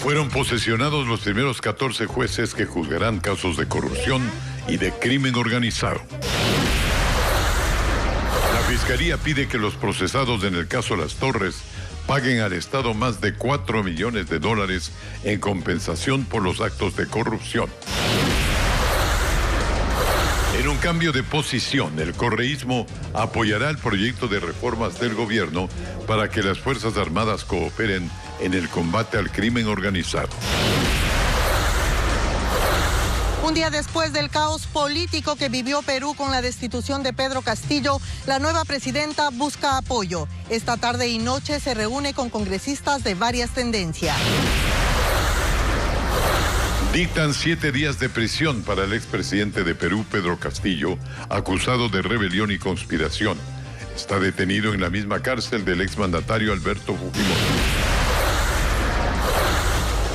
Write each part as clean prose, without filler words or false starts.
Fueron posesionados los primeros 14 jueces que juzgarán casos de corrupción y de crimen organizado. La Fiscalía pide que los procesados en el caso Las Torres paguen al Estado más de $4 millones en compensación por los actos de corrupción. En un cambio de posición, el correísmo apoyará el proyecto de reformas del gobierno para que las Fuerzas Armadas cooperen en el combate al crimen organizado. Un día después del caos político que vivió Perú con la destitución de Pedro Castillo, la nueva presidenta busca apoyo. Esta tarde y noche se reúne con congresistas de varias tendencias. Dictan 7 días de prisión para el expresidente de Perú, Pedro Castillo, acusado de rebelión y conspiración. Está detenido en la misma cárcel del exmandatario Alberto Fujimori.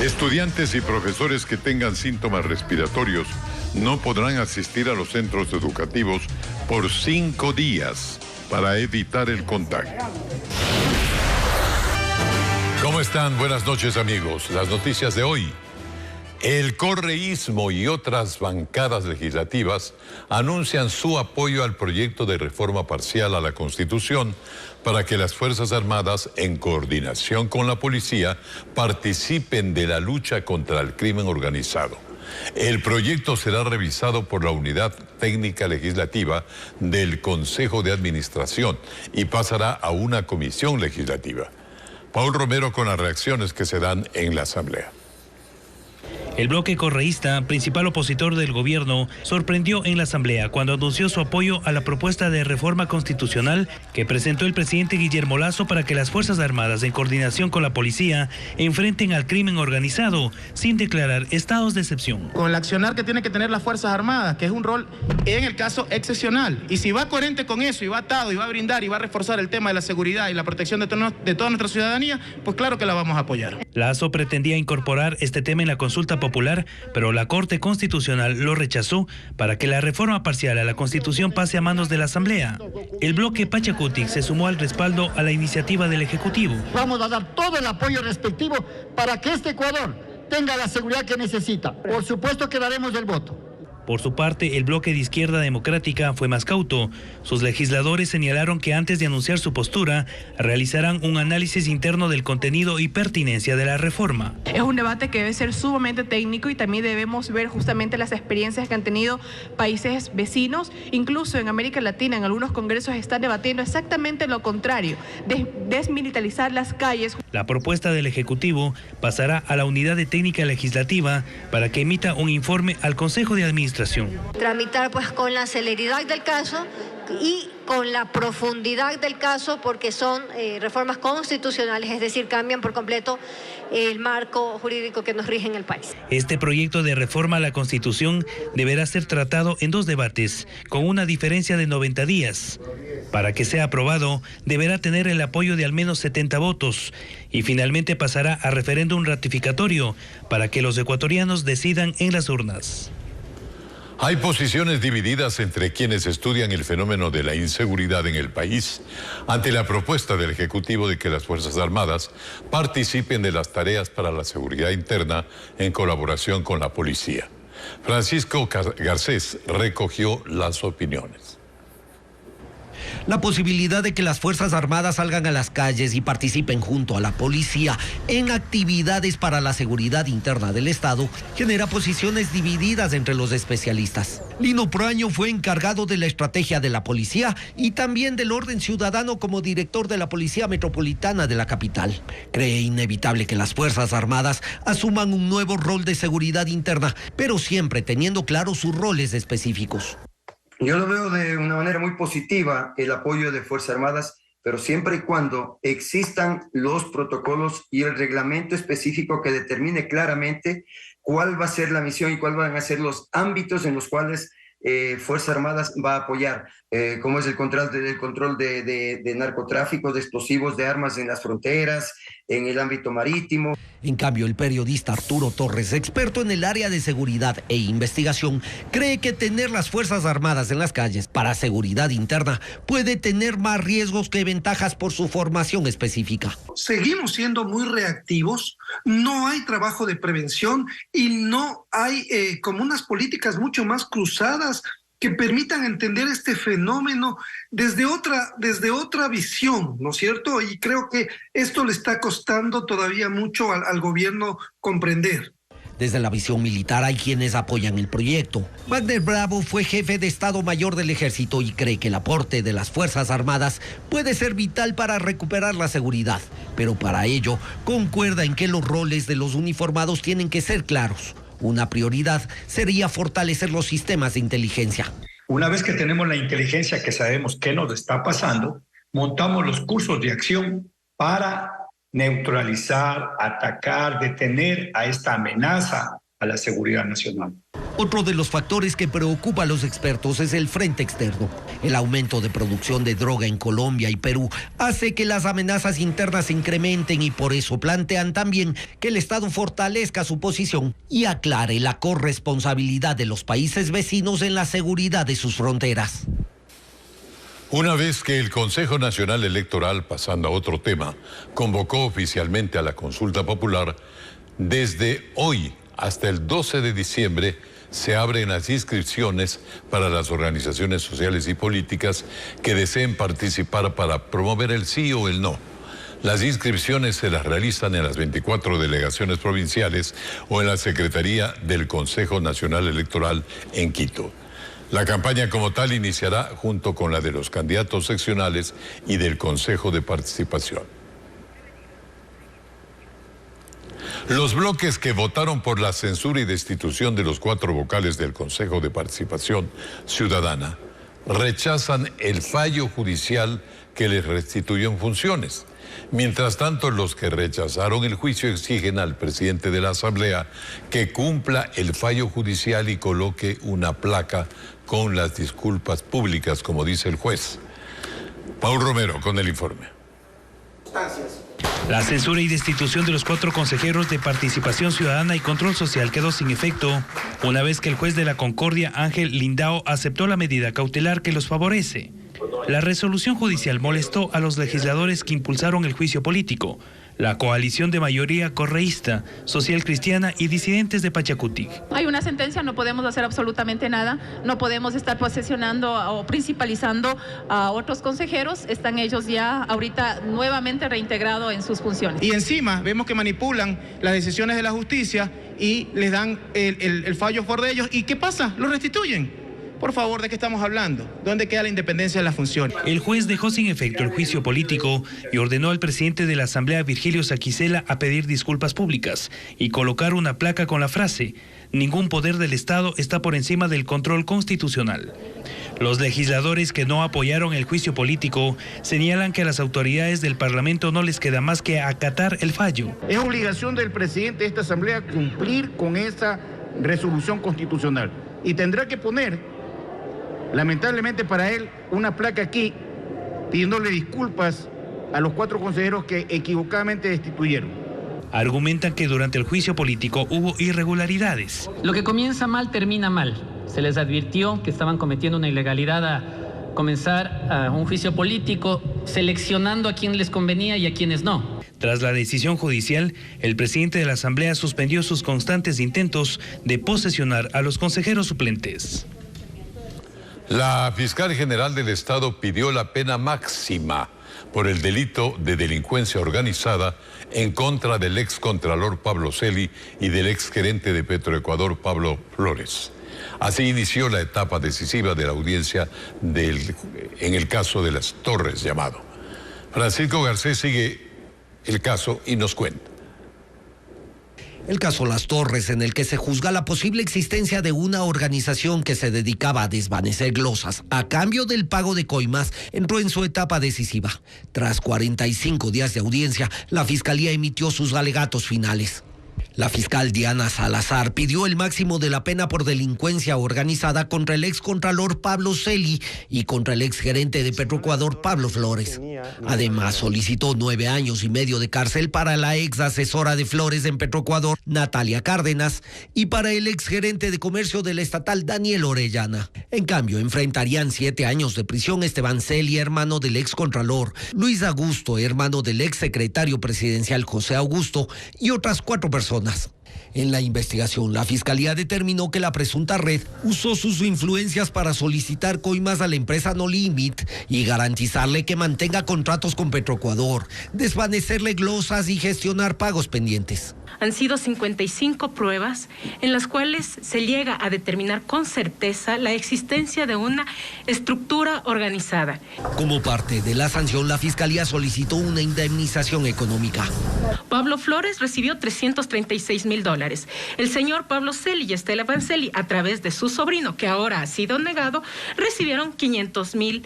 Estudiantes y profesores que tengan síntomas respiratorios no podrán asistir a los centros educativos por 5 días para evitar el contagio. ¿Cómo están? Buenas noches, amigos. Las noticias de hoy. El correísmo y otras bancadas legislativas anuncian su apoyo al proyecto de reforma parcial a la Constitución para que las Fuerzas Armadas, en coordinación con la policía, participen de la lucha contra el crimen organizado. El proyecto será revisado por la Unidad Técnica Legislativa del Consejo de Administración y pasará a una comisión legislativa. Paul Romero con las reacciones que se dan en la Asamblea. El bloque correísta, principal opositor del gobierno, sorprendió en la Asamblea cuando anunció su apoyo a la propuesta de reforma constitucional que presentó el presidente Guillermo Lasso para que las Fuerzas Armadas, en coordinación con la policía, enfrenten al crimen organizado sin declarar estados de excepción. Con el accionar que tienen que tener las Fuerzas Armadas, que es un rol, en el caso, excepcional. Y si va coherente con eso, y va atado, y va a brindar, y va a reforzar el tema de la seguridad y la protección de toda nuestra ciudadanía, pues claro que la vamos a apoyar. Lasso pretendía incorporar este tema en la consulta popular, pero la Corte Constitucional lo rechazó para que la reforma parcial a la Constitución pase a manos de la Asamblea. El bloque Pachacutic se sumó al respaldo a la iniciativa del Ejecutivo. Vamos a dar todo el apoyo respectivo para que este Ecuador tenga la seguridad que necesita. Por supuesto que daremos el voto. Por su parte, el bloque de Izquierda Democrática fue más cauto. Sus legisladores señalaron que antes de anunciar su postura, realizarán un análisis interno del contenido y pertinencia de la reforma. Es un debate que debe ser sumamente técnico y también debemos ver justamente las experiencias que han tenido países vecinos. Incluso en América Latina, en algunos congresos están debatiendo exactamente lo contrario, desmilitarizar las calles. La propuesta del Ejecutivo pasará a la Unidad de Técnica Legislativa para que emita un informe al Consejo de Administración. Tramitar pues con la celeridad del caso y con la profundidad del caso, porque son reformas constitucionales, es decir, cambian por completo el marco jurídico que nos rige en el país. Este proyecto de reforma a la Constitución deberá ser tratado en 2 debates, con una diferencia de 90 días. Para que sea aprobado, deberá tener el apoyo de al menos 70 votos y finalmente pasará a referéndum ratificatorio para que los ecuatorianos decidan en las urnas. Hay posiciones divididas entre quienes estudian el fenómeno de la inseguridad en el país ante la propuesta del Ejecutivo de que las Fuerzas Armadas participen de las tareas para la seguridad interna en colaboración con la policía. Francisco Garcés recogió las opiniones. La posibilidad de que las Fuerzas Armadas salgan a las calles y participen junto a la policía en actividades para la seguridad interna del Estado genera posiciones divididas entre los especialistas. Lino Proaño fue encargado de la estrategia de la policía y también del orden ciudadano como director de la Policía Metropolitana de la capital. Cree inevitable que las Fuerzas Armadas asuman un nuevo rol de seguridad interna, pero siempre teniendo claros sus roles específicos. Yo lo veo de una manera muy positiva, el apoyo de Fuerzas Armadas, pero siempre y cuando existan los protocolos y el reglamento específico que determine claramente cuál va a ser la misión y cuáles van a ser los ámbitos en los cuales Fuerzas Armadas va a apoyar, como es el control de narcotráfico, de explosivos, de armas en las fronteras, en el ámbito marítimo. En cambio, el periodista Arturo Torres, experto en el área de seguridad e investigación, cree que tener las Fuerzas Armadas en las calles para seguridad interna puede tener más riesgos que ventajas por su formación específica. Seguimos siendo muy reactivos, no hay trabajo de prevención y no hay como unas políticas mucho más cruzadas que permitan entender este fenómeno desde otra visión, ¿no es cierto? Y creo que esto le está costando todavía mucho al gobierno comprender. Desde la visión militar hay quienes apoyan el proyecto. Wagner Bravo fue jefe de Estado Mayor del Ejército y cree que el aporte de las Fuerzas Armadas puede ser vital para recuperar la seguridad. Pero para ello, concuerda en que los roles de los uniformados tienen que ser claros. Una prioridad sería fortalecer los sistemas de inteligencia. Una vez que tenemos la inteligencia, que sabemos qué nos está pasando, montamos los cursos de acción para neutralizar, atacar, detener a esta amenaza a la seguridad nacional. Otro de los factores que preocupa a los expertos es el frente externo. El aumento de producción de droga en Colombia y Perú hace que las amenazas internas se incrementen y por eso plantean también que el Estado fortalezca su posición y aclare la corresponsabilidad de los países vecinos en la seguridad de sus fronteras. Una vez que el Consejo Nacional Electoral, pasando a otro tema, convocó oficialmente a la consulta popular, desde hoy hasta el 12 de diciembre se abren las inscripciones para las organizaciones sociales y políticas que deseen participar para promover el sí o el no. Las inscripciones se las realizan en las 24 delegaciones provinciales o en la Secretaría del Consejo Nacional Electoral en Quito. La campaña como tal iniciará junto con la de los candidatos seccionales y del Consejo de Participación. Los bloques que votaron por la censura y destitución de los 4 vocales del Consejo de Participación Ciudadana rechazan el fallo judicial que les restituyó en funciones. Mientras tanto, los que rechazaron el juicio exigen al presidente de la Asamblea que cumpla el fallo judicial y coloque una placa con las disculpas públicas, como dice el juez. Paul Romero con el informe. La censura y destitución de los 4 consejeros de Participación Ciudadana y Control Social quedó sin efecto una vez que el juez de la Concordia, Ángel Lindao, aceptó la medida cautelar que los favorece. La resolución judicial molestó a los legisladores que impulsaron el juicio político, la coalición de mayoría correísta, social cristiana y disidentes de Pachacutic. Hay una sentencia, no podemos hacer absolutamente nada, no podemos estar posesionando o principalizando a otros consejeros, están ellos ya ahorita nuevamente reintegrados en sus funciones. Y encima vemos que manipulan las decisiones de la justicia y les dan el fallo a favor de ellos. ¿Y qué pasa? Lo restituyen. Por favor, ¿de qué estamos hablando? ¿Dónde queda la independencia de la función? El juez dejó sin efecto el juicio político y ordenó al presidente de la Asamblea, Virgilio Saquicela, a pedir disculpas públicas y colocar una placa con la frase: ningún poder del Estado está por encima del control constitucional. Los legisladores que no apoyaron el juicio político señalan que a las autoridades del Parlamento no les queda más que acatar el fallo. Es obligación del presidente de esta Asamblea cumplir con esa resolución constitucional y tendrá que poner, lamentablemente para él, una placa aquí pidiéndole disculpas a los 4 consejeros que equivocadamente destituyeron. Argumentan que durante el juicio político hubo irregularidades. Lo que comienza mal termina mal. Se les advirtió que estaban cometiendo una ilegalidad a comenzar un juicio político seleccionando a quien les convenía y a quienes no. Tras la decisión judicial, el presidente de la Asamblea suspendió sus constantes intentos de posesionar a los consejeros suplentes. La fiscal general del Estado pidió la pena máxima por el delito de delincuencia organizada en contra del excontralor Pablo Celi y del exgerente de Petroecuador Pablo Flores. Así inició la etapa decisiva de la audiencia en el caso de las Torres llamado. Francisco Garcés sigue el caso y nos cuenta. El caso Las Torres, en el que se juzga la posible existencia de una organización que se dedicaba a desvanecer glosas a cambio del pago de coimas, entró en su etapa decisiva. Tras 45 días de audiencia, la Fiscalía emitió sus alegatos finales. La fiscal Diana Salazar pidió el máximo de la pena por delincuencia organizada contra el excontralor Pablo Celi y contra el exgerente de Petroecuador Pablo Flores. Además, solicitó 9 años y medio de cárcel para la ex asesora de Flores en Petroecuador, Natalia Cárdenas, y para el exgerente de comercio de la estatal, Daniel Orellana. En cambio, enfrentarían 7 años de prisión Esteban Celi, hermano del excontralor, Luis Augusto, hermano del exsecretario presidencial José Augusto, y otras 4 personas. En la investigación, la Fiscalía determinó que la presunta red usó sus influencias para solicitar coimas a la empresa No Limit y garantizarle que mantenga contratos con Petroecuador, desvanecerle glosas y gestionar pagos pendientes. Han sido 55 pruebas en las cuales se llega a determinar con certeza la existencia de una estructura organizada. Como parte de la sanción, la Fiscalía solicitó una indemnización económica. Pablo Flores recibió $336,000. El señor Pablo Celi y Estela Vancelli, a través de su sobrino, que ahora ha sido negado, recibieron $500,000.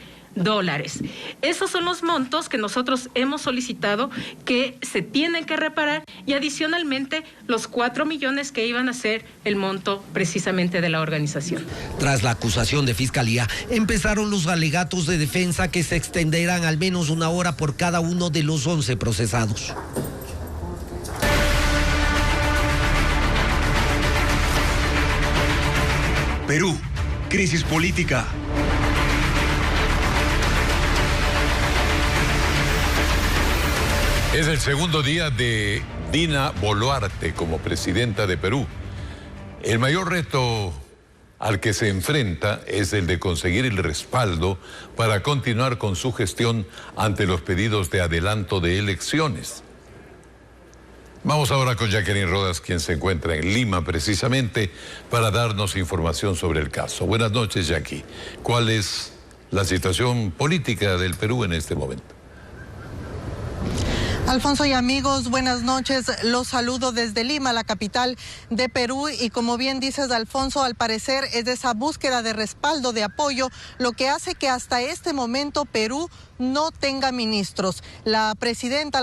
Esos son los montos que nosotros hemos solicitado que se tienen que reparar, y adicionalmente los 4 millones que iban a ser el monto precisamente de la organización. Tras la acusación de Fiscalía, empezaron los alegatos de defensa, que se extenderán al menos 1 hora por cada uno de los 11 procesados. Perú, crisis política. Es el segundo día de Dina Boluarte como presidenta de Perú. El mayor reto al que se enfrenta es el de conseguir el respaldo para continuar con su gestión ante los pedidos de adelanto de elecciones. Vamos ahora con Jacqueline Rodas, quien se encuentra en Lima precisamente para darnos información sobre el caso. Buenas noches, Jackie. ¿Cuál es la situación política del Perú en este momento? Alfonso y amigos, buenas noches. Los saludo desde Lima, la capital de Perú, y como bien dices, Alfonso, al parecer es esa búsqueda de respaldo, de apoyo, lo que hace que hasta este momento Perú no tenga ministros. La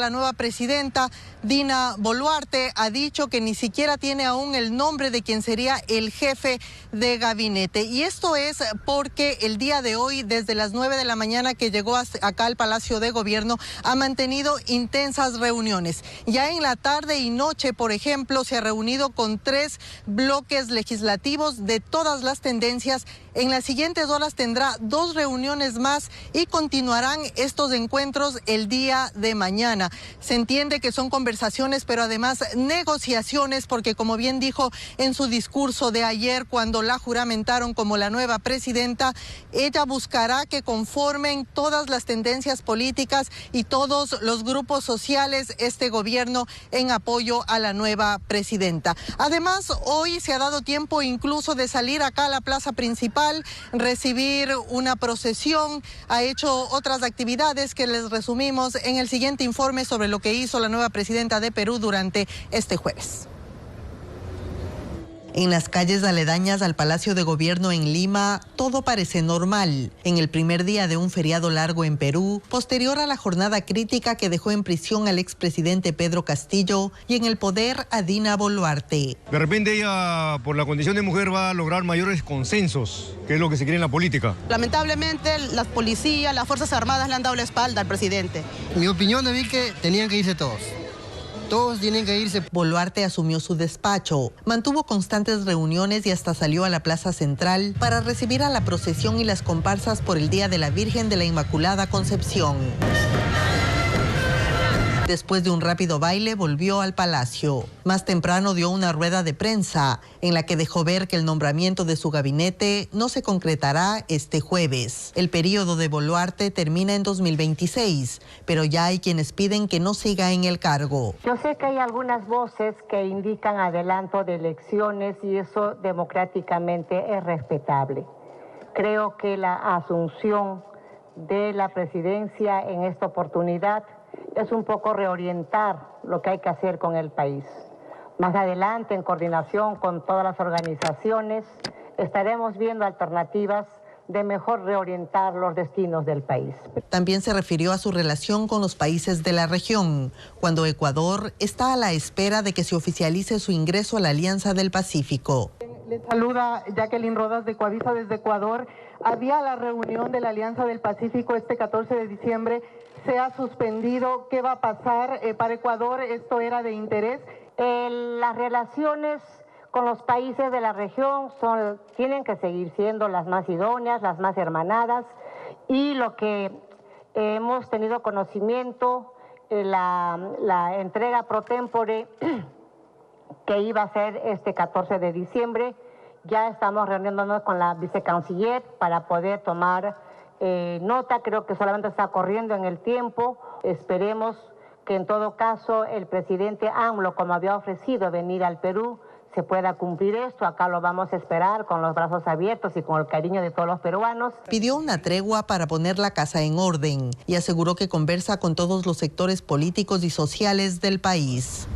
nueva presidenta, Dina Boluarte, ha dicho que ni siquiera tiene aún el nombre de quien sería el jefe de gabinete. Y esto es porque el día de hoy, desde las 9 de la mañana que llegó acá al Palacio de Gobierno, ha mantenido intensas reuniones. Ya en la tarde y noche, por ejemplo, se ha reunido con 3 bloques legislativos de todas las tendencias. En las siguientes horas tendrá 2 reuniones más y continuarán estos encuentros el día de mañana. Se entiende que son conversaciones, pero además negociaciones, porque como bien dijo en su discurso de ayer cuando la juramentaron como la nueva presidenta, ella buscará que conformen todas las tendencias políticas y todos los grupos sociales este gobierno en apoyo a la nueva presidenta. Además, hoy se ha dado tiempo incluso de salir acá a la plaza principal, recibir una procesión, ha hecho otras actividades que les resumimos en el siguiente informe sobre lo que hizo la nueva presidenta de Perú durante este jueves. En las calles aledañas al Palacio de Gobierno en Lima, todo parece normal. En el primer día de un feriado largo en Perú, posterior a la jornada crítica que dejó en prisión al expresidente Pedro Castillo y en el poder a Dina Boluarte. De repente ella, por la condición de mujer, va a lograr mayores consensos, que es lo que se quiere en la política. Lamentablemente, las policías, las Fuerzas Armadas le han dado la espalda al presidente. Mi opinión es que tenían que irse todos. Todos tienen que irse. Boluarte asumió su despacho, mantuvo constantes reuniones y hasta salió a la Plaza Central para recibir a la procesión y las comparsas por el Día de la Virgen de la Inmaculada Concepción. Después de un rápido baile, volvió al palacio. Más temprano dio una rueda de prensa en la que dejó ver que el nombramiento de su gabinete no se concretará este jueves. El periodo de Boluarte termina en 2026, pero ya hay quienes piden que no siga en el cargo. Yo sé que hay algunas voces que indican adelanto de elecciones y eso democráticamente es respetable. Creo que la asunción de la presidencia en esta oportunidad es un poco reorientar lo que hay que hacer con el país. Más adelante, en coordinación con todas las organizaciones, estaremos viendo alternativas de mejor reorientar los destinos del país. También se refirió a su relación con los países de la región, cuando Ecuador está a la espera de que se oficialice su ingreso a la Alianza del Pacífico. Les saluda Jacqueline Rodas de Coavisa desde Ecuador. Había la reunión de la Alianza del Pacífico este 14 de diciembre. Se ha suspendido. ¿Qué va a pasar para Ecuador? Esto era de interés. Las relaciones con los países de la región tienen que seguir siendo las más idóneas, las más hermanadas, y lo que hemos tenido conocimiento, la entrega pro tempore que iba a ser este 14 de diciembre, ya estamos reuniéndonos con la vicecanciller para poder tomar nota. Creo que solamente está corriendo en el tiempo. Esperemos que en todo caso el presidente AMLO, como había ofrecido venir al Perú, se pueda cumplir esto. Acá lo vamos a esperar con los brazos abiertos y con el cariño de todos los peruanos. Pidió una tregua para poner la casa en orden y aseguró que conversa con todos los sectores políticos y sociales del país.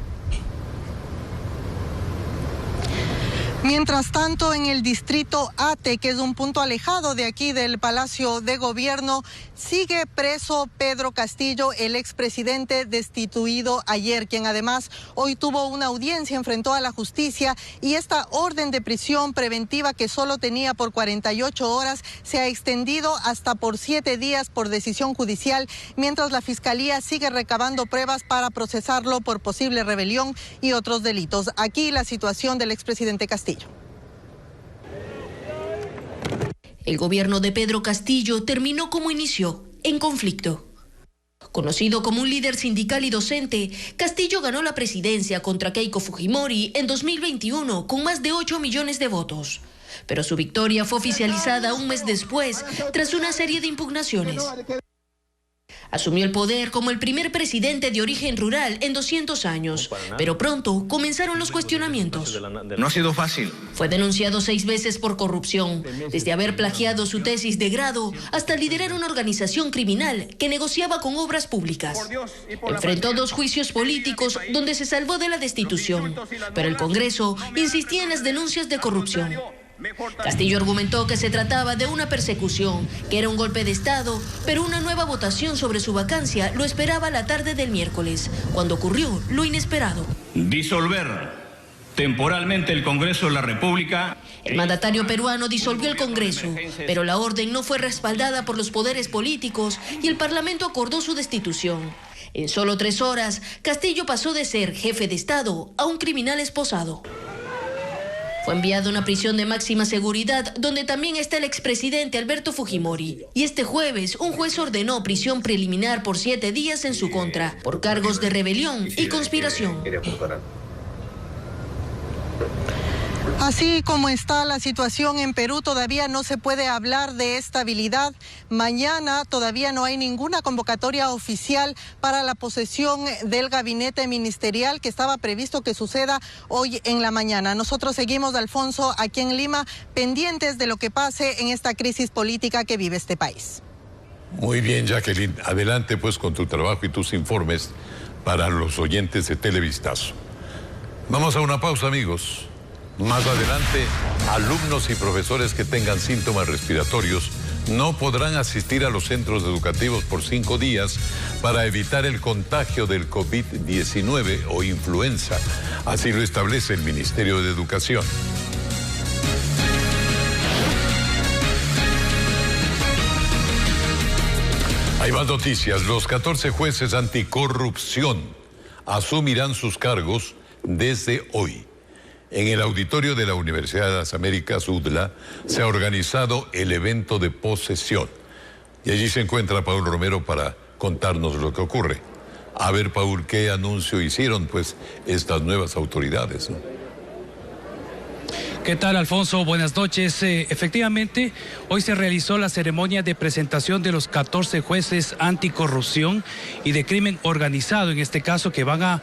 Mientras tanto, en el distrito Ate, que es un punto alejado de aquí del Palacio de Gobierno, sigue preso Pedro Castillo, el expresidente destituido ayer, quien además hoy tuvo una audiencia, enfrentó a la justicia, y esta orden de prisión preventiva que solo tenía por 48 horas se ha extendido hasta por 7 días por decisión judicial, mientras la Fiscalía sigue recabando pruebas para procesarlo por posible rebelión y otros delitos. Aquí la situación del expresidente Castillo. El gobierno de Pedro Castillo terminó como inició, en conflicto. Conocido como un líder sindical y docente, Castillo ganó la presidencia contra Keiko Fujimori en 2021 con más de 8 millones de votos. Pero su victoria fue oficializada un mes después, tras una serie de impugnaciones. Asumió el poder como el primer presidente de origen rural en 200 años, pero pronto comenzaron los cuestionamientos. No ha sido fácil. Fue denunciado 6 veces por corrupción, desde haber plagiado su tesis de grado hasta liderar una organización criminal que negociaba con obras públicas. Enfrentó 2 juicios políticos donde se salvó de la destitución, pero el Congreso insistía en las denuncias de corrupción. Castillo argumentó que se trataba de una persecución, que era un golpe de Estado, pero una nueva votación sobre su vacancia lo esperaba la tarde del miércoles, cuando ocurrió lo inesperado. Disolver temporalmente el Congreso de la República. El mandatario peruano disolvió el Congreso, pero la orden no fue respaldada por los poderes políticos y el Parlamento acordó su destitución. En solo 3 horas, Castillo pasó de ser jefe de Estado a un criminal esposado. Fue enviado a una prisión de máxima seguridad, donde también está el expresidente Alberto Fujimori. Y este jueves, un juez ordenó prisión preliminar por 7 días en su contra, por cargos de rebelión y conspiración. Así como está la situación en Perú, todavía no se puede hablar de estabilidad. Mañana todavía no hay ninguna convocatoria oficial para la posesión del gabinete ministerial que estaba previsto que suceda hoy en la mañana. Nosotros seguimos, Alfonso, aquí en Lima, pendientes de lo que pase en esta crisis política que vive este país. Muy bien, Jacqueline. Adelante pues con tu trabajo y tus informes para los oyentes de Televistazo. Vamos a una pausa, amigos. Más adelante, alumnos y profesores que tengan síntomas respiratorios no podrán asistir a los centros educativos por 5 días para evitar el contagio del COVID-19 o influenza. Así lo establece el Ministerio de Educación. Hay más noticias. Los 14 jueces anticorrupción asumirán sus cargos desde hoy. En el auditorio de la Universidad de las Américas, UDLA, se ha organizado el evento de posesión. Y allí se encuentra Paul Romero para contarnos lo que ocurre. A ver, Paul, ¿qué anuncio hicieron pues estas nuevas autoridades? ¿Qué tal, Alfonso? Buenas noches. Efectivamente, hoy se realizó la ceremonia de presentación de los 14 jueces anticorrupción y de crimen organizado, en este caso, que van a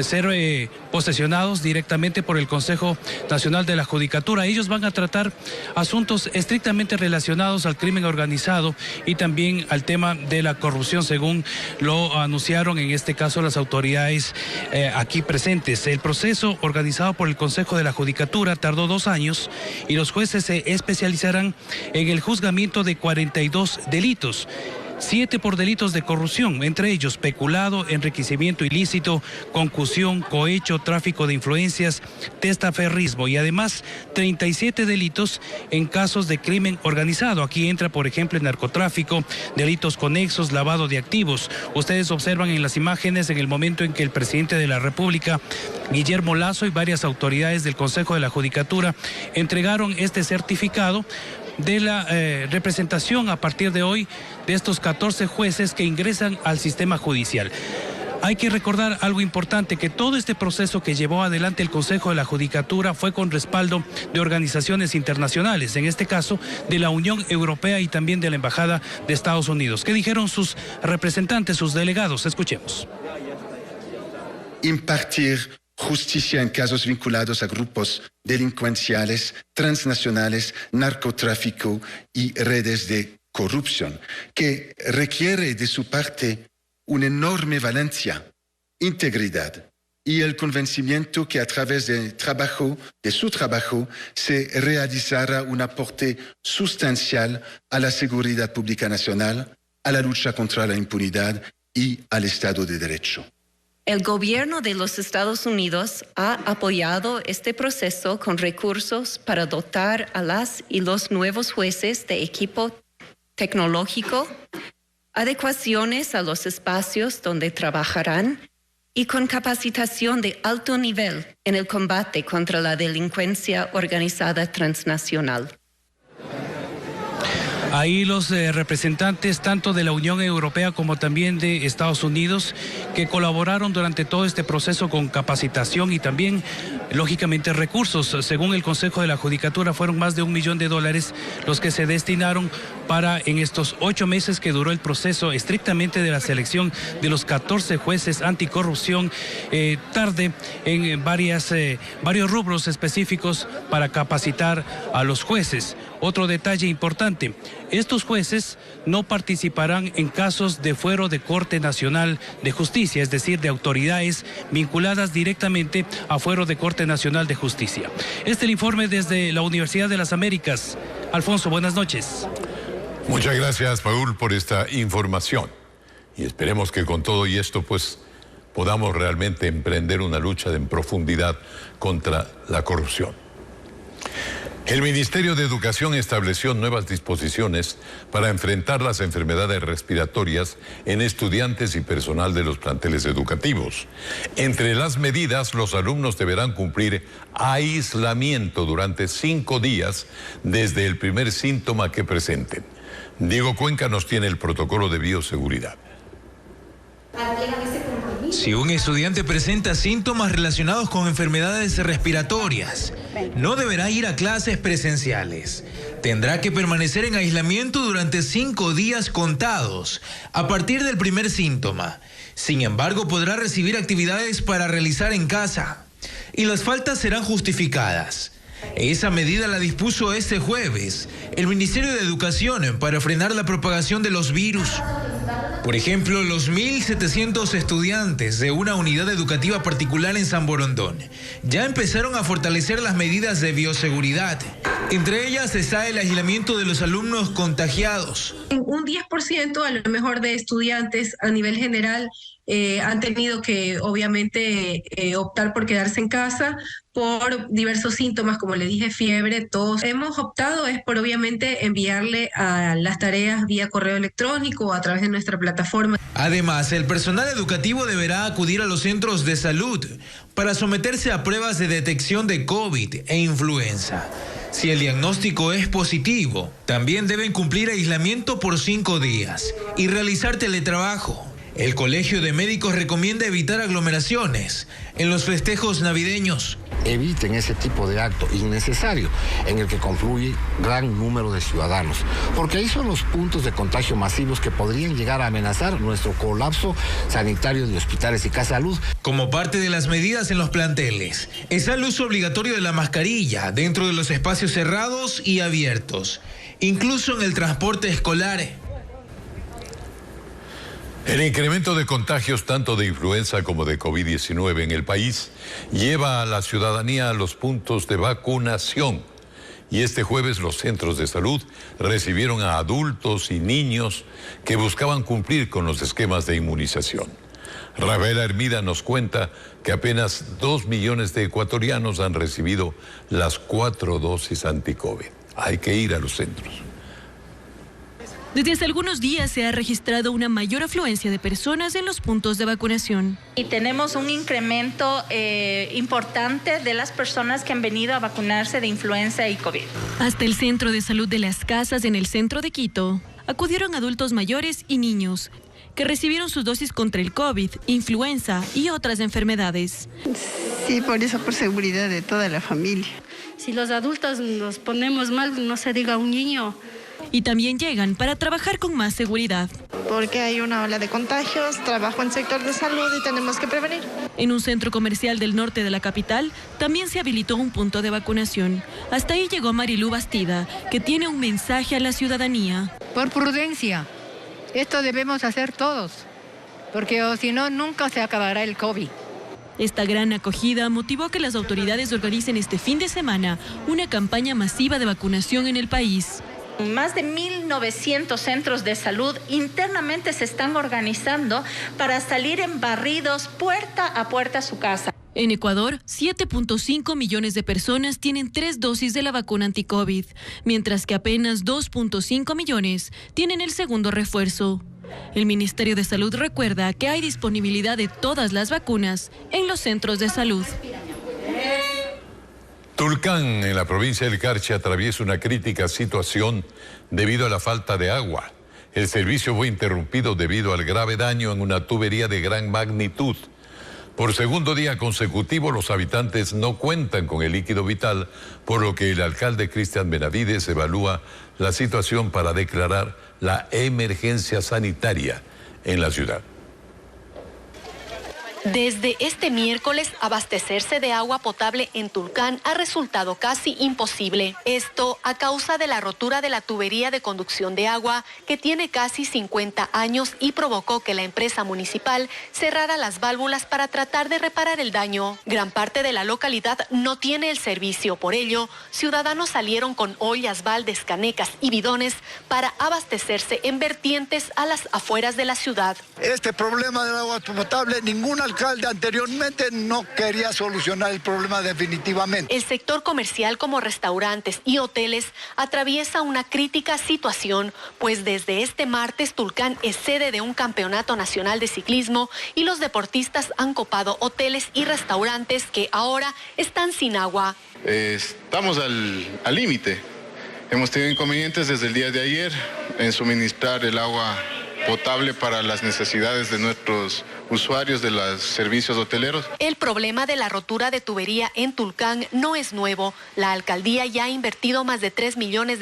ser posesionados directamente por el Consejo Nacional de la Judicatura. Ellos van a tratar asuntos estrictamente relacionados al crimen organizado y también al tema de la corrupción, según lo anunciaron en este caso las autoridades aquí presentes. El proceso organizado por el Consejo de la Judicatura tardó 2 años y los jueces se especializarán en el juzgamiento de 42 delitos. 7 por delitos de corrupción, entre ellos peculado, enriquecimiento ilícito, concusión, cohecho, tráfico de influencias, testaferrismo y además 37 delitos en casos de crimen organizado. Aquí entra, por ejemplo, el narcotráfico, delitos conexos, lavado de activos. Ustedes observan en las imágenes en el momento en que el presidente de la República, Guillermo Lasso, y varias autoridades del Consejo de la Judicatura entregaron este certificado de la representación a partir de hoy de estos 14 jueces que ingresan al sistema judicial. Hay que recordar algo importante, que todo este proceso que llevó adelante el Consejo de la Judicatura fue con respaldo de organizaciones internacionales, en este caso de la Unión Europea y también de la Embajada de Estados Unidos. ¿Qué dijeron sus representantes, sus delegados? Escuchemos. Impartir justicia en casos vinculados a grupos delincuenciales, transnacionales, narcotráfico y redes de corrupción, que requiere de su parte una enorme valencia, integridad y el convencimiento que a través de su trabajo se realizará un aporte sustancial a la seguridad pública nacional, a la lucha contra la impunidad y al Estado de Derecho. El gobierno de los Estados Unidos ha apoyado este proceso con recursos para dotar a las y los nuevos jueces de equipo tecnológico, adecuaciones a los espacios donde trabajarán y con capacitación de alto nivel en el combate contra la delincuencia organizada transnacional. Ahí los representantes tanto de la Unión Europea como también de Estados Unidos que colaboraron durante todo este proceso con capacitación y también, lógicamente, recursos. Según el Consejo de la Judicatura, fueron más de $1 millón los que se destinaron para, en estos 8 meses que duró el proceso estrictamente de la selección de los 14 jueces anticorrupción, tarde en varios rubros específicos para capacitar a los jueces. Otro detalle importante, estos jueces no participarán en casos de fuero de Corte Nacional de Justicia, es decir, de autoridades vinculadas directamente a fuero de Corte Nacional de Justicia. Este es el informe desde la Universidad de las Américas. Alfonso, buenas noches. Muchas gracias, Paul, por esta información. Y esperemos que con todo y esto, pues, podamos realmente emprender una lucha en profundidad contra la corrupción. El Ministerio de Educación estableció nuevas disposiciones para enfrentar las enfermedades respiratorias en estudiantes y personal de los planteles educativos. Entre las medidas, los alumnos deberán cumplir aislamiento durante 5 días desde el primer síntoma que presenten. Diego Cuenca nos tiene el protocolo de bioseguridad. Si un estudiante presenta síntomas relacionados con enfermedades respiratorias, no deberá ir a clases presenciales. Tendrá que permanecer en aislamiento durante 5 días contados a partir del primer síntoma. Sin embargo, podrá recibir actividades para realizar en casa y las faltas serán justificadas. Esa medida la dispuso este jueves el Ministerio de Educación para frenar la propagación de los virus. Por ejemplo, los 1.700 estudiantes de una unidad educativa particular en San Borondón ya empezaron a fortalecer las medidas de bioseguridad. Entre ellas está el aislamiento de los alumnos contagiados. Un 10% a lo mejor de estudiantes a nivel general han tenido que obviamente optar por quedarse en casa por diversos síntomas, como le dije, fiebre, tos. Hemos optado es por obviamente enviarle a las tareas vía correo electrónico o a través de nuestra plataforma. Además, el personal educativo deberá acudir a los centros de salud para someterse a pruebas de detección de COVID e influenza. Si el diagnóstico es positivo, también deben cumplir aislamiento por 5 días y realizar teletrabajo. El Colegio de Médicos recomienda evitar aglomeraciones en los festejos navideños. eviten ese tipo de acto innecesario en el que confluye gran número de ciudadanos, porque ahí son los puntos de contagio masivos que podrían llegar a amenazar nuestro colapso sanitario de hospitales y casa de salud. Como parte de las medidas en los planteles, está el uso obligatorio de la mascarilla dentro de los espacios cerrados y abiertos, incluso en el transporte escolar. El incremento de contagios tanto de influenza como de COVID-19 en el país lleva a la ciudadanía a los puntos de vacunación. Y este jueves los centros de salud recibieron a adultos y niños que buscaban cumplir con los esquemas de inmunización. Rafaela Hermida nos cuenta que apenas 2 millones de ecuatorianos han recibido las 4 dosis anti-COVID. Hay que ir a los centros. Desde hace algunos días se ha registrado una mayor afluencia de personas en los puntos de vacunación. Y tenemos un incremento importante de las personas que han venido a vacunarse de influenza y COVID. Hasta el Centro de Salud de Las Casas en el centro de Quito acudieron adultos mayores y niños que recibieron sus dosis contra el COVID, influenza y otras enfermedades. Sí, por eso, por seguridad de toda la familia. Si los adultos nos ponemos mal, no se diga un niño. Y también llegan para trabajar con más seguridad. Porque hay una ola de contagios, trabajo en sector de salud y tenemos que prevenir. En un centro comercial del norte de la capital también se habilitó un punto de vacunación. Hasta ahí llegó Marilú Bastida, que tiene un mensaje a la ciudadanía. Por prudencia, esto debemos hacer todos, porque si no, nunca se acabará el COVID. Esta gran acogida motivó que las autoridades organicen este fin de semana una campaña masiva de vacunación en el país. Más de 1.900 centros de salud internamente se están organizando para salir en barridos puerta a puerta a su casa. En Ecuador, 7.5 millones de personas tienen 3 dosis de la vacuna anti-COVID, mientras que apenas 2.5 millones tienen el segundo refuerzo. El Ministerio de Salud recuerda que hay disponibilidad de todas las vacunas en los centros de salud. Tulcán, en la provincia del Carchi, atraviesa una crítica situación debido a la falta de agua. El servicio fue interrumpido debido al grave daño en una tubería de gran magnitud. Por segundo día consecutivo, los habitantes no cuentan con el líquido vital, por lo que el alcalde Cristian Benavides evalúa la situación para declarar la emergencia sanitaria en la ciudad. Desde este miércoles, abastecerse de agua potable en Tulcán ha resultado casi imposible. Esto a causa de la rotura de la tubería de conducción de agua, que tiene casi 50 años y provocó que la empresa municipal cerrara las válvulas para tratar de reparar el daño. Gran parte de la localidad no tiene el servicio. Por ello, ciudadanos salieron con ollas, baldes, canecas y bidones para abastecerse en vertientes a las afueras de la ciudad. Este problema del agua potable, ningún alcalde anteriormente no quería solucionar el problema definitivamente. El sector comercial como restaurantes y hoteles atraviesa una crítica situación, pues desde este martes Tulcán es sede de un campeonato nacional de ciclismo y los deportistas han copado hoteles y restaurantes que ahora están sin agua. Estamos al límite. Hemos tenido inconvenientes desde el día de ayer en suministrar el agua potable para las necesidades de nuestros usuarios de los servicios hoteleros. El problema de la rotura de tubería en Tulcán no es nuevo. La alcaldía ya ha invertido más de $3 millones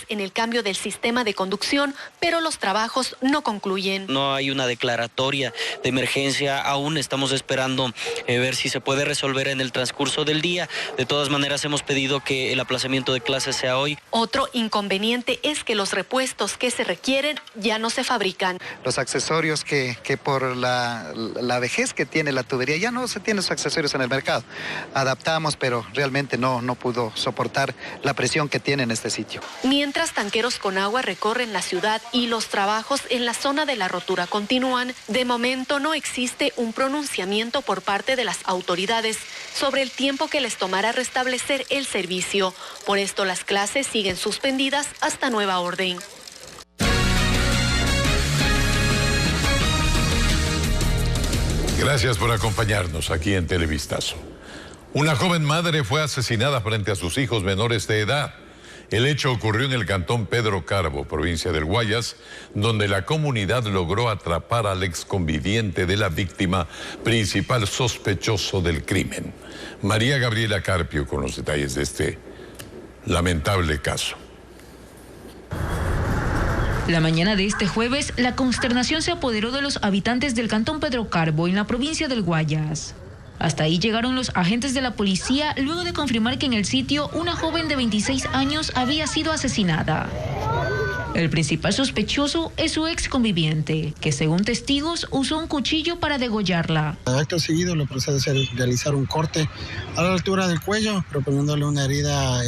en el cambio del sistema de conducción, pero los trabajos no concluyen. No hay una declaratoria de emergencia, aún estamos esperando ver si se puede resolver en el transcurso del día. De todas maneras, hemos pedido que el aplazamiento de clases sea hoy. Otro inconveniente es que los repuestos que se requieren ya no se fabrican. Los accesorios que por la vejez que tiene la tubería, ya no se tienen esos accesorios en el mercado. Adaptamos, pero realmente no pudo soportar la presión que tiene en este sitio. Mientras tanqueros con agua recorren la ciudad y los trabajos en la zona de la rotura continúan, de momento no existe un pronunciamiento por parte de las autoridades sobre el tiempo que les tomará restablecer el servicio. Por esto las clases siguen suspendidas hasta nueva orden. Gracias por acompañarnos aquí en Televistazo. Una joven madre fue asesinada frente a sus hijos menores de edad El hecho ocurrió en el cantón Pedro Carbo, provincia del Guayas, donde la comunidad logró atrapar al exconviviente de la víctima, principal sospechoso del crimen. María Gabriela Carpio con los detalles de este lamentable caso. La mañana de este jueves, la consternación se apoderó de los habitantes del cantón Pedro Carbo, en la provincia del Guayas. Hasta ahí llegaron los agentes de la policía luego de confirmar que en el sitio una joven de 26 años había sido asesinada. El principal sospechoso es su ex conviviente, que según testigos usó un cuchillo para degollarla. Acto seguido le procede a realizar un corte a la altura del cuello, proponiéndole una herida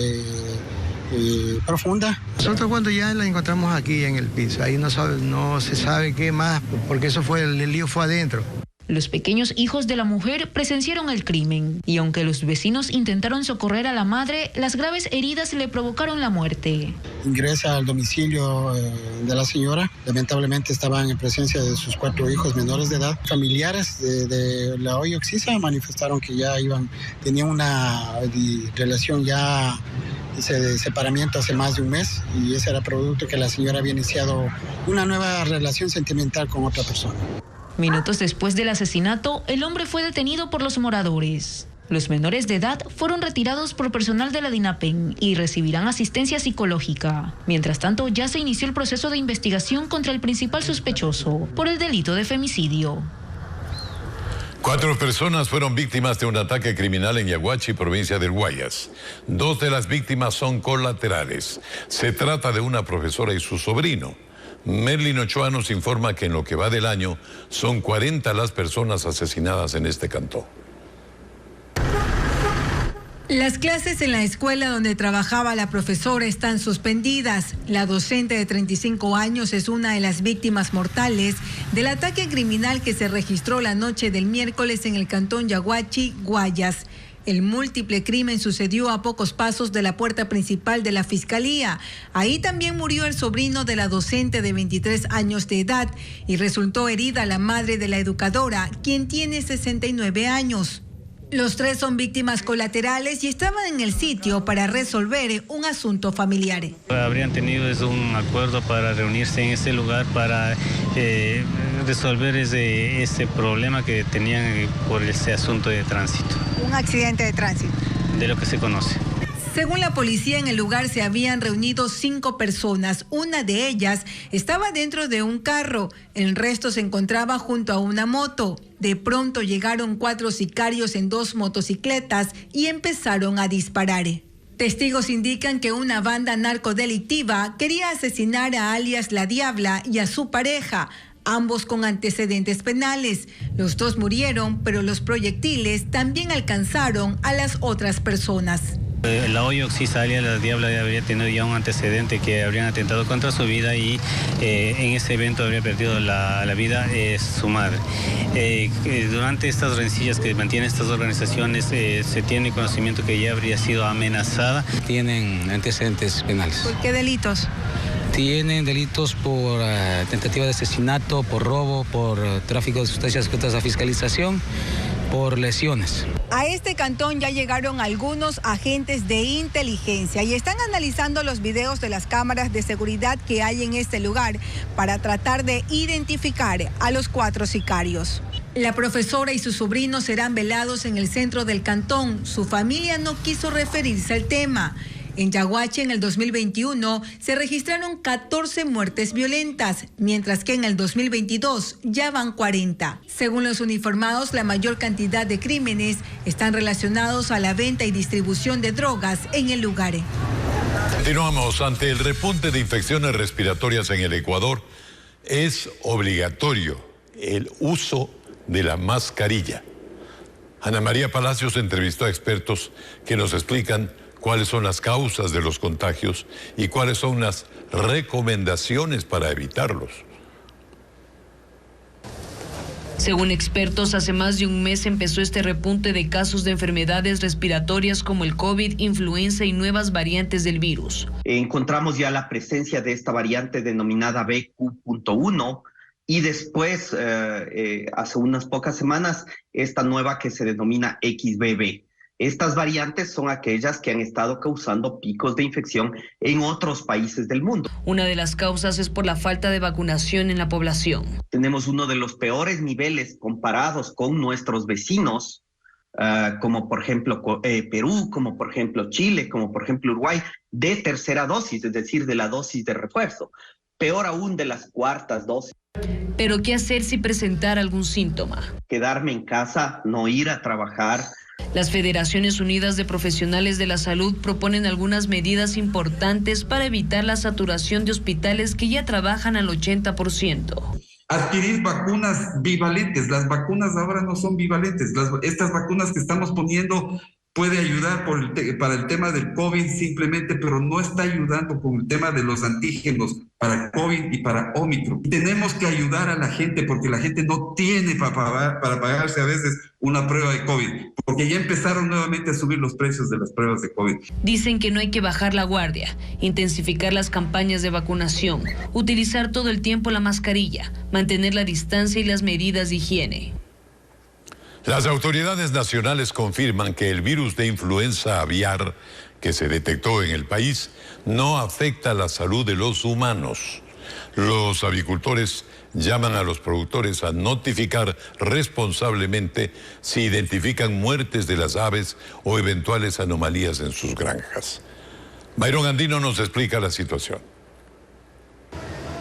profunda. Nosotros cuando ya la encontramos aquí en el piso, ahí no se sabe qué más, porque eso fue, el lío fue adentro. Los pequeños hijos de la mujer presenciaron el crimen y aunque los vecinos intentaron socorrer a la madre, las graves heridas le provocaron la muerte. Ingresa al domicilio de la señora. Lamentablemente estaban en presencia de sus 4 hijos menores de edad. Familiares de la hoy Oxisa manifestaron que ya tenían una relación ya de separamiento hace más de un mes y ese era producto que la señora había iniciado una nueva relación sentimental con otra persona. Minutos después del asesinato, el hombre fue detenido por los moradores. Los menores de edad fueron retirados por personal de la DINAPEN y recibirán asistencia psicológica. Mientras tanto, ya se inició el proceso de investigación contra el principal sospechoso por el delito de femicidio. 4 personas fueron víctimas de un ataque criminal en Yaguachi, provincia del Guayas. 2 de las víctimas son colaterales. Se trata de una profesora y su sobrino. Merlin Ochoa nos informa que en lo que va del año son 40 las personas asesinadas en este cantón. Las clases en la escuela donde trabajaba la profesora están suspendidas. La docente de 35 años es una de las víctimas mortales del ataque criminal que se registró la noche del miércoles en el cantón Yaguachi, Guayas. El múltiple crimen sucedió a pocos pasos de la puerta principal de la Fiscalía. Ahí también murió el sobrino de la docente de 23 años de edad y resultó herida la madre de la educadora, quien tiene 69 años. Los 3 son víctimas colaterales y estaban en el sitio para resolver un asunto familiar. Habrían tenido un acuerdo para reunirse en ese lugar para resolver ese problema que tenían por ese asunto de tránsito. Un accidente de tránsito. De lo que se conoce. Según la policía, en el lugar se habían reunido 5 personas. Una de ellas estaba dentro de un carro. El resto se encontraba junto a una moto. De pronto llegaron 4 sicarios en 2 motocicletas y empezaron a disparar. Testigos indican que una banda narcodelictiva quería asesinar a alias La Diabla y a su pareja, ambos con antecedentes penales. Los 2 murieron, pero los proyectiles también alcanzaron a las otras personas. La hoy Oxisa, alias La Diabla, habría tenido ya un antecedente que habrían atentado contra su vida y en ese evento habría perdido la vida su madre. Durante estas rencillas que mantienen estas organizaciones se tiene conocimiento que ella habría sido amenazada. Tienen antecedentes penales. ¿Por qué delitos? Tienen delitos por tentativa de asesinato, por robo, por tráfico de sustancias sujetas a fiscalización, por lesiones. A este cantón ya llegaron algunos agentes de inteligencia y están analizando los videos de las cámaras de seguridad que hay en este lugar para tratar de identificar a los 4 sicarios. La profesora y su sobrino serán velados en el centro del cantón. Su familia no quiso referirse al tema. En Yaguachi, en el 2021, se registraron 14 muertes violentas, mientras que en el 2022 ya van 40. Según los uniformados, la mayor cantidad de crímenes están relacionados a la venta y distribución de drogas en el lugar. Continuamos. Ante el repunte de infecciones respiratorias en el Ecuador, es obligatorio el uso de la mascarilla. Ana María Palacios entrevistó a expertos que nos explican cuáles son las causas de los contagios y cuáles son las recomendaciones para evitarlos. Según expertos, hace más de un mes empezó este repunte de casos de enfermedades respiratorias como el COVID, influenza y nuevas variantes del virus. Encontramos ya la presencia de esta variante denominada BQ.1 y después, hace unas pocas semanas, esta nueva que se denomina XBB. Estas variantes son aquellas que han estado causando picos de infección en otros países del mundo. Una de las causas es por la falta de vacunación en la población. Tenemos uno de los peores niveles comparados con nuestros vecinos, como por ejemplo Perú, como por ejemplo Chile, como por ejemplo Uruguay, de tercera dosis, es decir, de la dosis de refuerzo. Peor aún de las cuartas dosis. ¿Pero qué hacer si presentar algún síntoma? Quedarme en casa, no ir a trabajar. Las Federaciones Unidas de Profesionales de la Salud proponen algunas medidas importantes para evitar la saturación de hospitales que ya trabajan al 80%. Adquirir vacunas bivalentes. Las vacunas ahora no son bivalentes. Estas vacunas que estamos poniendo puede ayudar para el tema del COVID simplemente, pero no está ayudando con el tema de los antígenos para COVID y para Omicron. Tenemos que ayudar a la gente porque la gente no tiene para pagarse a veces una prueba de COVID, porque ya empezaron nuevamente a subir los precios de las pruebas de COVID. Dicen que no hay que bajar la guardia, intensificar las campañas de vacunación, utilizar todo el tiempo la mascarilla, mantener la distancia y las medidas de higiene. Las autoridades nacionales confirman que el virus de influenza aviar que se detectó en el país no afecta la salud de los humanos. Los avicultores llaman a los productores a notificar responsablemente si identifican muertes de las aves o eventuales anomalías en sus granjas. Byron Andino nos explica la situación.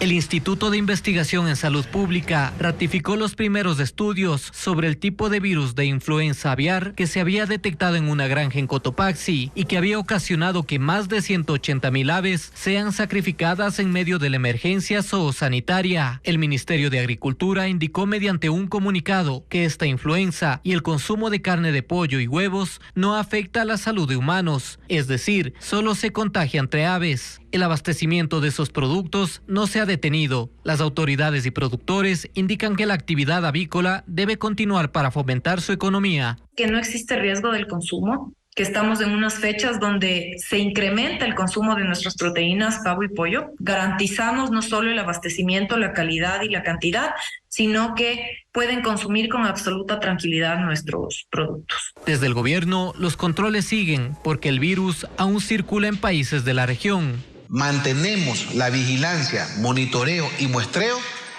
El Instituto de Investigación en Salud Pública ratificó los primeros estudios sobre el tipo de virus de influenza aviar que se había detectado en una granja en Cotopaxi y que había ocasionado que más de 180,000 aves sean sacrificadas en medio de la emergencia zoosanitaria. El Ministerio de Agricultura indicó mediante un comunicado que esta influenza y el consumo de carne de pollo y huevos no afecta a la salud de humanos, es decir, solo se contagia entre aves. El abastecimiento de esos productos no se ha detenido. Las autoridades y productores indican que la actividad avícola debe continuar para fomentar su economía. Que no existe riesgo del consumo, que estamos en unas fechas donde se incrementa el consumo de nuestras proteínas, pavo y pollo. Garantizamos no solo el abastecimiento, la calidad y la cantidad, sino que pueden consumir con absoluta tranquilidad nuestros productos. Desde el gobierno, los controles siguen porque el virus aún circula en países de la región. Mantenemos la vigilancia, monitoreo y muestreo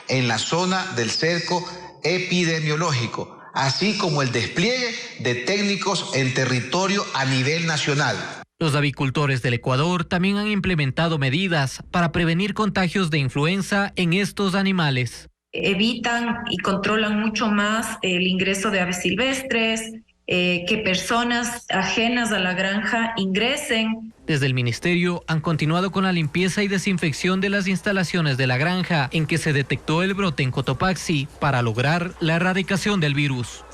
en la zona del cerco epidemiológico, así como el despliegue de técnicos en territorio a nivel nacional. Los avicultores del Ecuador también han implementado medidas para prevenir contagios de influenza en estos animales. Evitan y controlan mucho más el ingreso de aves silvestres, que personas ajenas a la granja ingresen. Desde el ministerio han continuado con la limpieza y desinfección de las instalaciones de la granja en que se detectó el brote en Cotopaxi para lograr la erradicación del virus.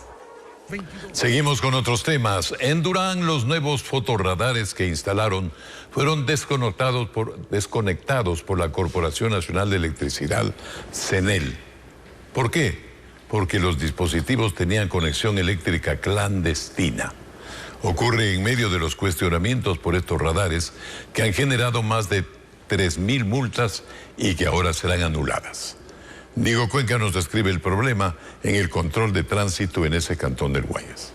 Seguimos con otros temas. En Durán, los nuevos fotorradares que instalaron fueron desconectados por la Corporación Nacional de Electricidad, CENEL. ¿Por qué? Porque los dispositivos tenían conexión eléctrica clandestina. Ocurre en medio de los cuestionamientos por estos radares que han generado más de 3,000 multas y que ahora serán anuladas. Diego Cuenca nos describe el problema en el control de tránsito en ese cantón del Guayas.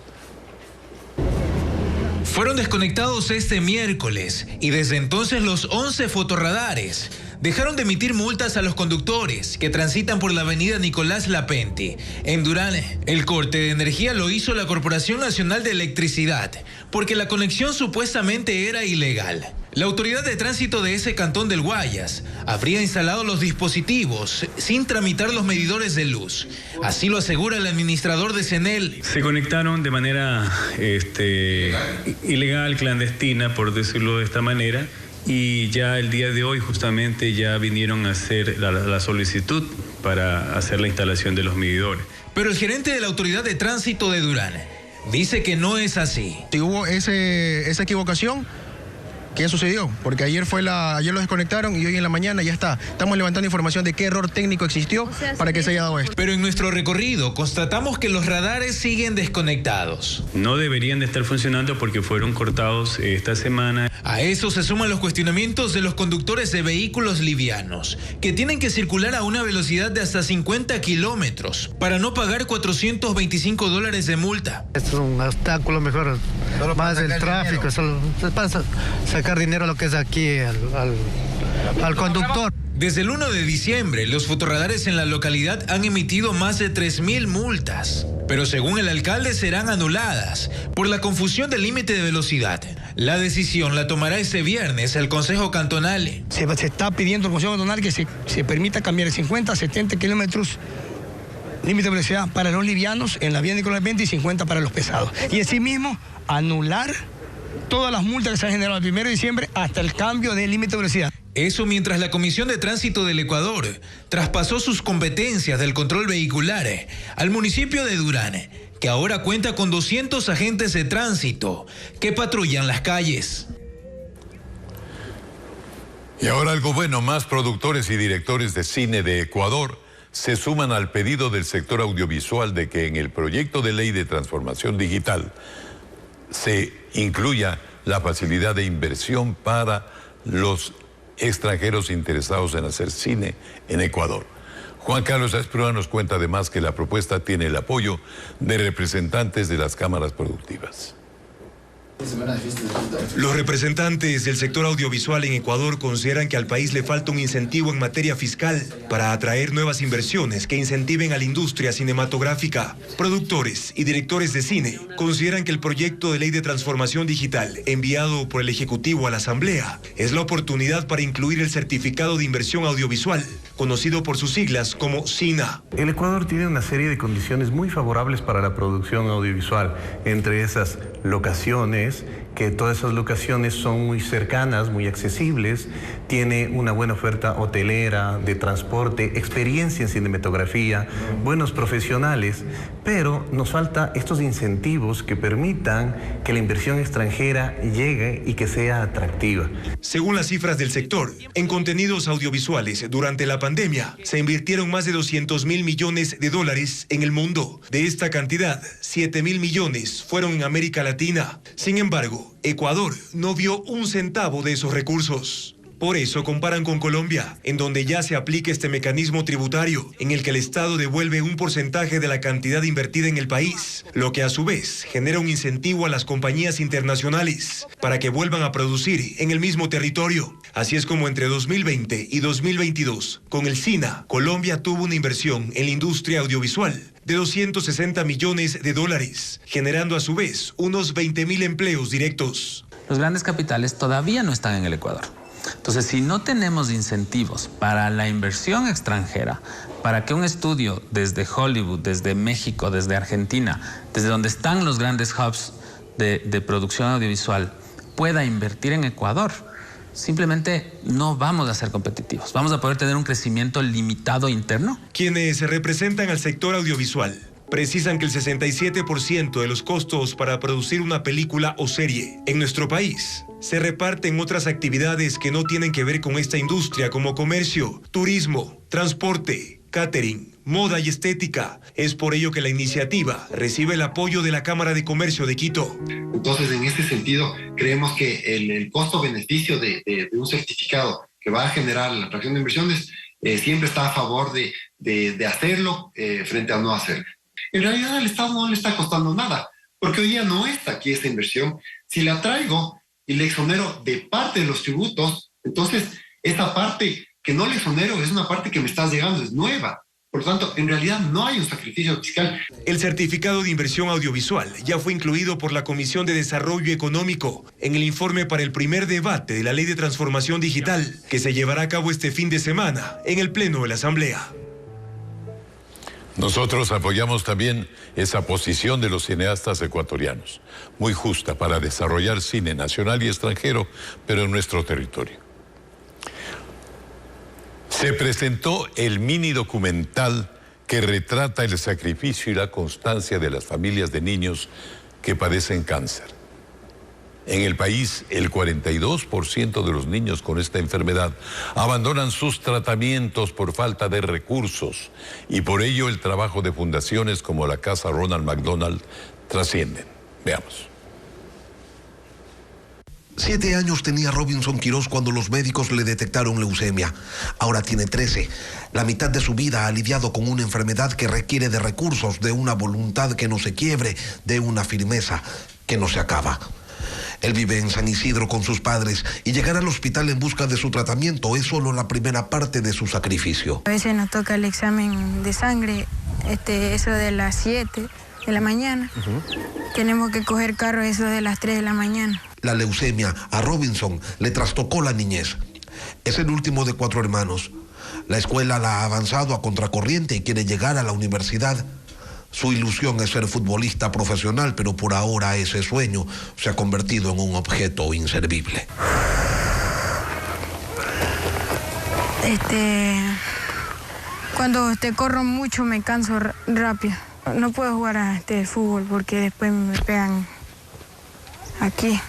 Fueron desconectados este miércoles y desde entonces los 11 fotorradares dejaron de emitir multas a los conductores que transitan por la avenida Nicolás Lapenti. En Durán, el corte de energía lo hizo la Corporación Nacional de Electricidad, porque la conexión supuestamente era ilegal. La autoridad de tránsito de ese cantón del Guayas habría instalado los dispositivos sin tramitar los medidores de luz. Así lo asegura el administrador de CENEL. Se conectaron de manera ilegal, clandestina, por decirlo de esta manera. Y ya el día de hoy justamente ya vinieron a hacer la solicitud para hacer la instalación de los medidores. Pero el gerente de la Autoridad de Tránsito de Durán dice que no es así. Si hubo esa equivocación, qué sucedió, porque ayer lo desconectaron y hoy en la mañana ya está. Estamos levantando información de qué error técnico existió para que se haya dado esto. Pero en nuestro recorrido constatamos que los radares siguen desconectados. No deberían de estar funcionando porque fueron cortados esta semana. A eso se suman los cuestionamientos de los conductores de vehículos livianos, que tienen que circular a una velocidad de hasta 50 kilómetros para no pagar $425 de multa. Esto es un obstáculo mejor, más el tráfico, solo para sacar dinero lo que es aquí al conductor. Desde el 1 de diciembre, los fotorradares en la localidad han emitido más de 3.000 multas, pero según el alcalde serán anuladas por la confusión del límite de velocidad. La decisión la tomará este viernes el Consejo Cantonal. Se está pidiendo al Consejo Cantonal que se permita cambiar de 50 a 70 kilómetros límite de velocidad para los livianos en la vía Nicolás Pinti y 50 para los pesados. Y asimismo, anular todas las multas que se han generado el 1 de diciembre hasta el cambio de límite de velocidad. Eso mientras la Comisión de Tránsito del Ecuador traspasó sus competencias del control vehicular al municipio de Durán, que ahora cuenta con 200 agentes de tránsito que patrullan las calles. Y ahora algo bueno, más productores y directores de cine de Ecuador se suman al pedido del sector audiovisual de que en el proyecto de ley de transformación digital se incluya la facilidad de inversión para los extranjeros interesados en hacer cine en Ecuador. Juan Carlos Asprúa nos cuenta además que la propuesta tiene el apoyo de representantes de las cámaras productivas. Los representantes del sector audiovisual en Ecuador consideran que al país le falta un incentivo en materia fiscal para atraer nuevas inversiones que incentiven a la industria cinematográfica. Productores y directores de cine consideran que el proyecto de ley de transformación digital enviado por el Ejecutivo a la Asamblea es la oportunidad para incluir el certificado de inversión audiovisual, conocido por sus siglas como SINA. El Ecuador tiene una serie de condiciones muy favorables para la producción audiovisual, entre esas locaciones, que todas esas locaciones son muy cercanas, muy accesibles, tiene una buena oferta hotelera, de transporte, experiencia en cinematografía, buenos profesionales, pero nos falta estos incentivos que permitan que la inversión extranjera llegue y que sea atractiva. Según las cifras del sector, en contenidos audiovisuales durante la pandemia se invirtieron más de $200.000 millones en el mundo. De esta cantidad, 7.000 millones fueron en América Latina. Sin embargo, Ecuador no vio un centavo de esos recursos. Por eso comparan con Colombia, en donde ya se aplica este mecanismo tributario, en el que el Estado devuelve un porcentaje de la cantidad invertida en el país, lo que a su vez genera un incentivo a las compañías internacionales para que vuelvan a producir en el mismo territorio. Así es como entre 2020 y 2022, con el SINA, Colombia tuvo una inversión en la industria audiovisual de $260 millones, generando a su vez unos 20.000 empleos directos. Los grandes capitales todavía no están en el Ecuador. Entonces, si no tenemos incentivos para la inversión extranjera, para que un estudio desde Hollywood, desde México, desde Argentina, desde donde están los grandes hubs de producción audiovisual, pueda invertir en Ecuador, simplemente no vamos a ser competitivos. Vamos a poder tener un crecimiento limitado interno. Quienes representan al sector audiovisual precisan que el 67% de los costos para producir una película o serie en nuestro país se reparte en otras actividades que no tienen que ver con esta industria, como comercio, turismo, transporte, catering, moda y estética. Es por ello que la iniciativa recibe el apoyo de la Cámara de Comercio de Quito. Entonces, en este sentido, creemos que el costo-beneficio de un certificado que va a generar la atracción de inversiones siempre está a favor de hacerlo frente a no hacerlo. En realidad al Estado no le está costando nada, porque hoy día no está aquí esta inversión. Si la traigo y le exonero de parte de los tributos, entonces esta parte que no le exonero es una parte que me está llegando, es nueva. Por lo tanto, en realidad no hay un sacrificio fiscal. El certificado de inversión audiovisual ya fue incluido por la Comisión de Desarrollo Económico en el informe para el primer debate de la Ley de Transformación Digital, que se llevará a cabo este fin de semana en el Pleno de la Asamblea. Nosotros apoyamos también esa posición de los cineastas ecuatorianos, muy justa para desarrollar cine nacional y extranjero, pero en nuestro territorio. Se presentó el mini documental que retrata el sacrificio y la constancia de las familias de niños que padecen cáncer. En el país, el 42% de los niños con esta enfermedad abandonan sus tratamientos por falta de recursos y por ello el trabajo de fundaciones como la Casa Ronald McDonald trascienden. Veamos. 7 años tenía Robinson Quiroz cuando los médicos le detectaron leucemia. Ahora tiene 13. La mitad de su vida ha lidiado con una enfermedad que requiere de recursos, de una voluntad que no se quiebre, de una firmeza que no se acaba. Él vive en San Isidro con sus padres y llegar al hospital en busca de su tratamiento es solo la primera parte de su sacrificio. A veces nos toca el examen de sangre, eso de las 7 de la mañana. Tenemos que coger carro eso de las 3 de la mañana. La leucemia a Robinson le trastocó la niñez. Es el último de 4 hermanos. La escuela la ha avanzado a contracorriente y quiere llegar a la universidad. Su ilusión es ser futbolista profesional, pero por ahora ese sueño se ha convertido en un objeto inservible. Cuando corro mucho me canso rápido. No puedo jugar a fútbol porque después me pegan aquí.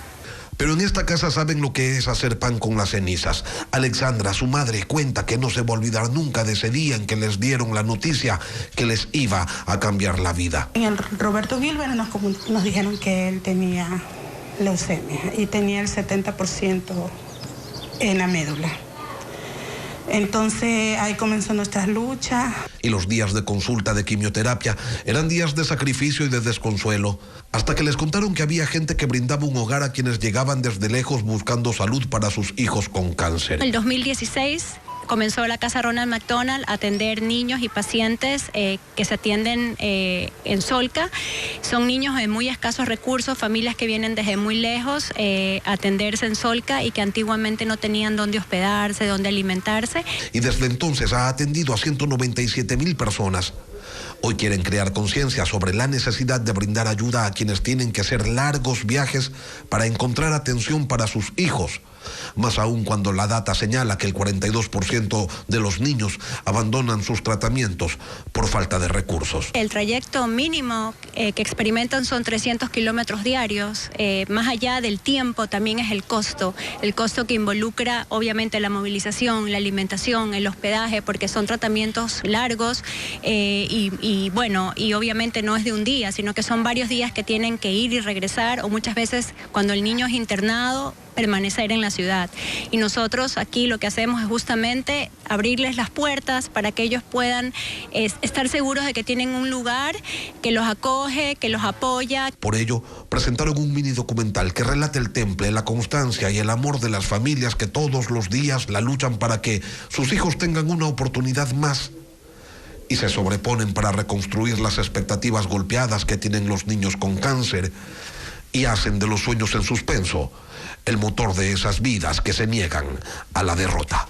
Pero en esta casa saben lo que es hacer pan con las cenizas. Alexandra, su madre, cuenta que no se va a olvidar nunca de ese día en que les dieron la noticia que les iba a cambiar la vida. En el Roberto Gilbert nos dijeron que él tenía leucemia y tenía el 70% en la médula. Entonces ahí comenzó nuestra lucha. Y los días de consulta de quimioterapia eran días de sacrificio y de desconsuelo, hasta que les contaron que había gente que brindaba un hogar a quienes llegaban desde lejos buscando salud para sus hijos con cáncer. En el 2016 comenzó la Casa Ronald McDonald a atender niños y pacientes que se atienden en Solca. Son niños de muy escasos recursos, familias que vienen desde muy lejos a atenderse en Solca y que antiguamente no tenían dónde hospedarse, dónde alimentarse. Y desde entonces ha atendido a 197,000 personas. Hoy quieren crear conciencia sobre la necesidad de brindar ayuda a quienes tienen que hacer largos viajes para encontrar atención para sus hijos. Más aún cuando la data señala que el 42% de los niños abandonan sus tratamientos por falta de recursos. El trayecto mínimo que experimentan son 300 kilómetros diarios. Más allá del tiempo también es el costo que involucra obviamente la movilización, la alimentación, el hospedaje, porque son tratamientos largos y obviamente no es de un día, sino que son varios días que tienen que ir y regresar, o muchas veces cuando el niño es internado, permanecer en la ciudad. Y nosotros aquí lo que hacemos es justamente abrirles las puertas para que ellos puedan estar seguros de que tienen un lugar que los acoge, que los apoya. Por ello, presentaron un mini documental que relata el temple, la constancia y el amor de las familias que todos los días la luchan para que sus hijos tengan una oportunidad más y se sobreponen para reconstruir las expectativas golpeadas que tienen los niños con cáncer y hacen de los sueños en suspenso el motor de esas vidas que se niegan a la derrota.